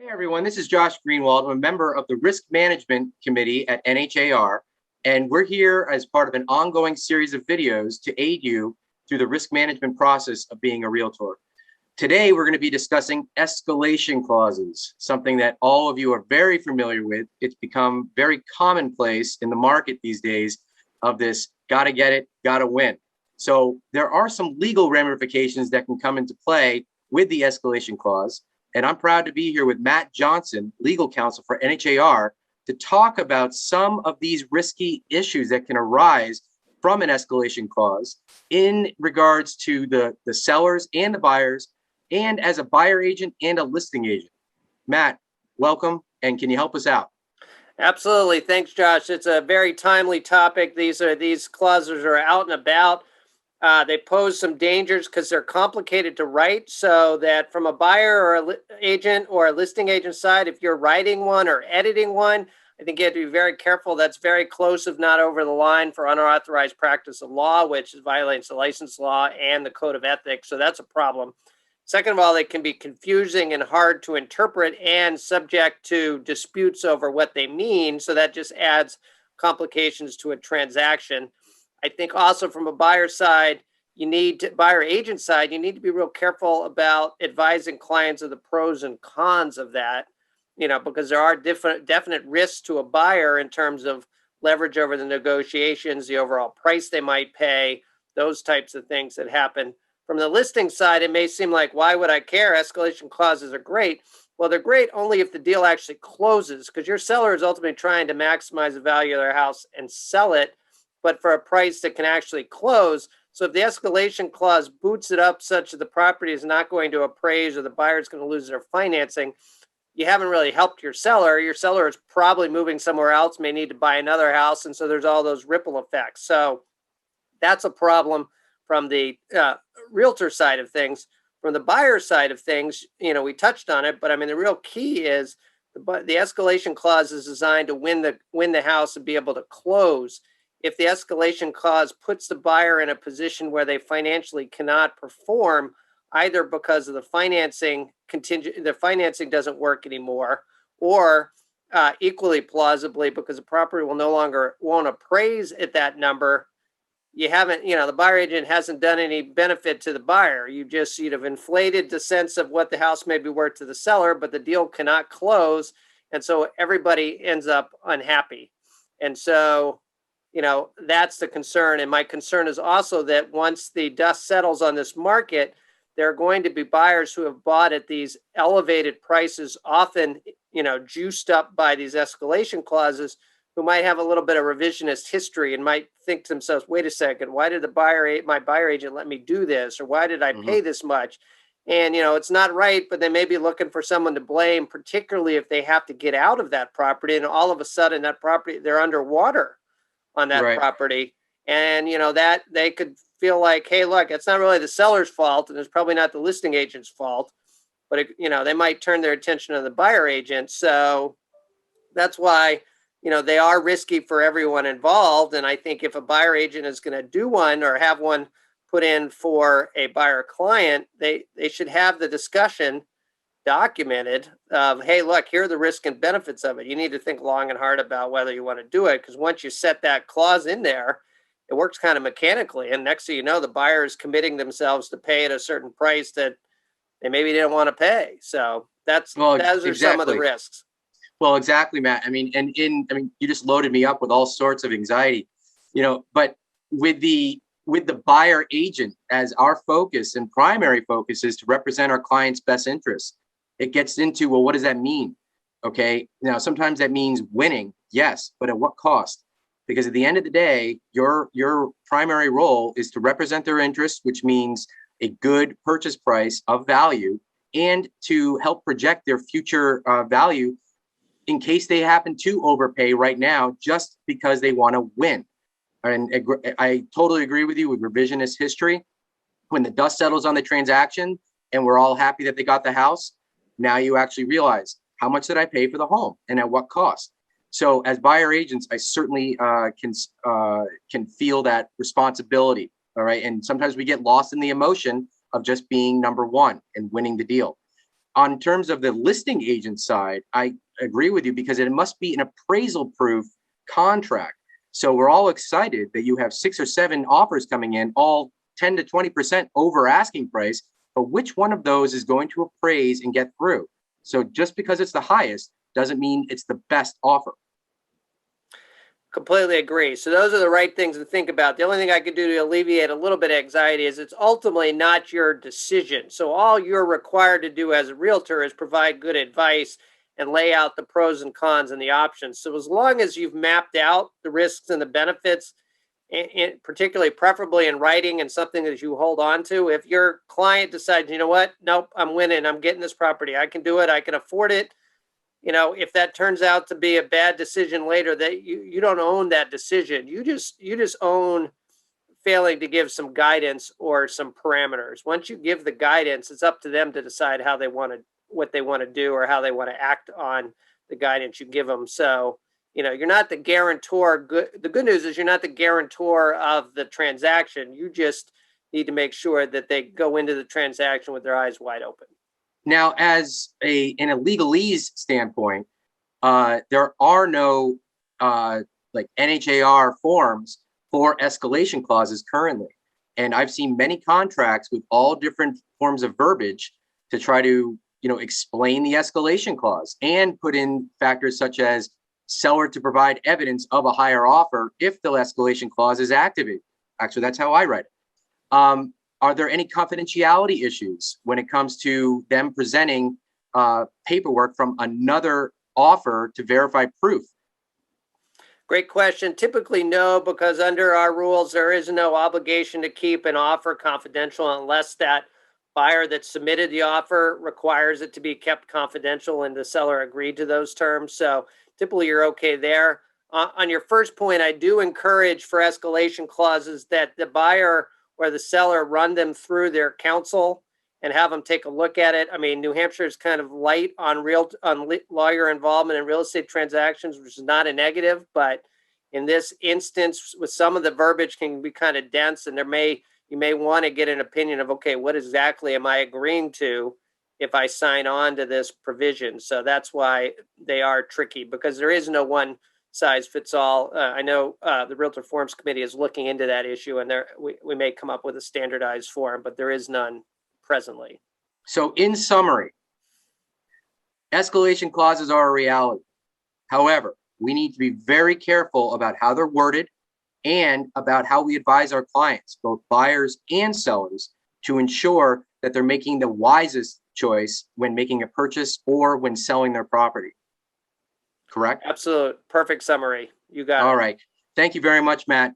Hey everyone, this is Josh Greenwald. I'm a member of the Risk Management Committee at NHAR, and we're here as part of an ongoing series of videos to aid you through the risk management process of being a realtor. Today, we're going to be discussing escalation clauses, something that all of you are very familiar with. It's become very commonplace in the market these days of this gotta get it, gotta win. So there are some legal ramifications that can come into play with the escalation clause. And I'm proud to be here with Matt Johnson, legal counsel for NHAR, to talk about some of these risky issues that can arise from an escalation clause in regards to the sellers and the buyers, and as a buyer agent and a listing agent. Matt, welcome, and can you help us out? Absolutely. Thanks, Josh. It's a very timely topic. These clauses are out and about. They pose some dangers because they're complicated to write, so that from a buyer or an agent or a listing agent side, if you're writing one or editing one, I think you have to be very careful. That's very close, if not over the line, for unauthorized practice of law, which violates the license law and the code of ethics. So that's a problem. Second of all, they can be confusing and hard to interpret and subject to disputes over what they mean. So that just adds complications to a transaction. I think also from a buyer side, buyer agent side, you need to be real careful about advising clients of the pros and cons of that, because there are definite risks to a buyer in terms of leverage over the negotiations, the overall price they might pay, those types of things that happen. From the listing side, it may seem like, why would I care? Escalation clauses are great. Well, they're great only if the deal actually closes, because your seller is ultimately trying to maximize the value of their house and sell it, but for a price that can actually close. So if the escalation clause boots it up such that the property is not going to appraise or the buyer is going to lose their financing, you haven't really helped your seller. Your seller is probably moving somewhere else, may need to buy another house. And so there's all those ripple effects. So that's a problem from the realtor side of things. From the buyer side of things, we touched on it, but I mean, the real key is the escalation clause is designed to win the house and be able to close. If the escalation clause puts the buyer in a position where they financially cannot perform, either because of the financing doesn't work anymore, or equally plausibly because the property won't appraise at that number, the buyer agent hasn't done any benefit to the buyer. You'd have inflated the sense of what the house may be worth to the seller, but the deal cannot close. And so everybody ends up unhappy. And so, that's the concern. And my concern is also that once the dust settles on this market, there are going to be buyers who have bought at these elevated prices, often, juiced up by these escalation clauses, who might have a little bit of revisionist history and might think to themselves, wait a second, why did my buyer agent let me do this? Or why did I pay this much? And, it's not right, but they may be looking for someone to blame, particularly if they have to get out of that property. And all of a sudden that property, they're underwater on that property. And, that they could feel like, hey, look, it's not really the seller's fault. And it's probably not the listing agent's fault, but, they might turn their attention to the buyer agent. So that's why, they are risky for everyone involved. And I think if a buyer agent is going to do one or have one put in for a buyer client, they should have the discussion documented of, hey, look, here are the risks and benefits of it. You need to think long and hard about whether you want to do it, because once you set that clause in there, it works kind of mechanically. And next thing you know, the buyer is committing themselves to pay at a certain price that they maybe didn't want to pay. So those are some of the risks. Well, exactly, Matt. I mean, you just loaded me up with all sorts of anxiety, but with the buyer agent as our focus and primary focus is to represent our client's best interests. It gets into, well, what does that mean? Okay. Now, sometimes that means winning. Yes. But at what cost? Because at the end of the day, your primary role is to represent their interests, which means a good purchase price of value, and to help project their future value in case they happen to overpay right now just because they want to win. And I totally agree with you with revisionist history. When the dust settles on the transaction and we're all happy that they got the house, now you actually realize, how much did I pay for the home and at what cost? So as buyer agents, I certainly can feel that responsibility. All right. And sometimes we get lost in the emotion of just being number one and winning the deal. on terms of the listing agent side, I agree with you because it must be an appraisal proof contract. So we're all excited that you have 6 or 7 offers coming in, all 10 to 20% over asking price, but which one of those is going to appraise and get through? So just because it's the highest doesn't mean it's the best offer. Completely agree. So those are the right things to think about. The only thing I could do to alleviate a little bit of anxiety is it's ultimately not your decision. So all you're required to do as a realtor is provide good advice and lay out the pros and cons and the options. So as long as you've mapped out the risks and the benefits, and particularly preferably in writing and something that you hold on to, if your client decides, you know what, nope, I'm winning, I'm getting this property, I can do it, I can afford it. You know, if that turns out to be a bad decision later, that you don't own that decision. You just own failing to give some guidance or some parameters. Once you give the guidance, it's up to them to decide how they want to, what they want to do or how they want to act on the guidance you give them. So, you know, you're not the guarantor. The good news is you're not the guarantor of the transaction. You just need to make sure that they go into the transaction with their eyes wide open. Now, as in a legalese standpoint, there are no like NHAR forms for escalation clauses currently. And I've seen many contracts with all different forms of verbiage to try to, explain the escalation clause and put in factors such as seller to provide evidence of a higher offer if the escalation clause is activated. Actually, that's how I write it. Are there any confidentiality issues when it comes to them presenting paperwork from another offer to verify proof? Great question. Typically, no, because under our rules, there is no obligation to keep an offer confidential unless that buyer that submitted the offer requires it to be kept confidential and the seller agreed to those terms. So typically, you're okay there. On your first point, I do encourage for escalation clauses that the buyer or the seller run them through their counsel and have them take a look at it. I mean, New Hampshire is kind of light on lawyer involvement in real estate transactions, which is not a negative, but in this instance, with some of the verbiage can be kind of dense, and you may want to get an opinion of, okay, what exactly am I agreeing to if I sign on to this provision? So that's why they are tricky, because there is no one size fits all. I know the Realtor Forms Committee is looking into that issue, and we may come up with a standardized form, but there is none presently. So in summary, escalation clauses are a reality. However, we need to be very careful about how they're worded and about how we advise our clients, both buyers and sellers, to ensure that they're making the wisest choice when making a purchase or when selling their property. Correct? Absolute. Perfect summary. You got it. All right. Thank you very much, Matt.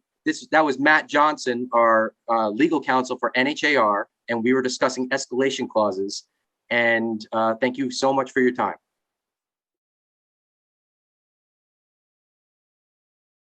That was Matt Johnson, our legal counsel for NHAR, and we were discussing escalation clauses. And thank you so much for your time.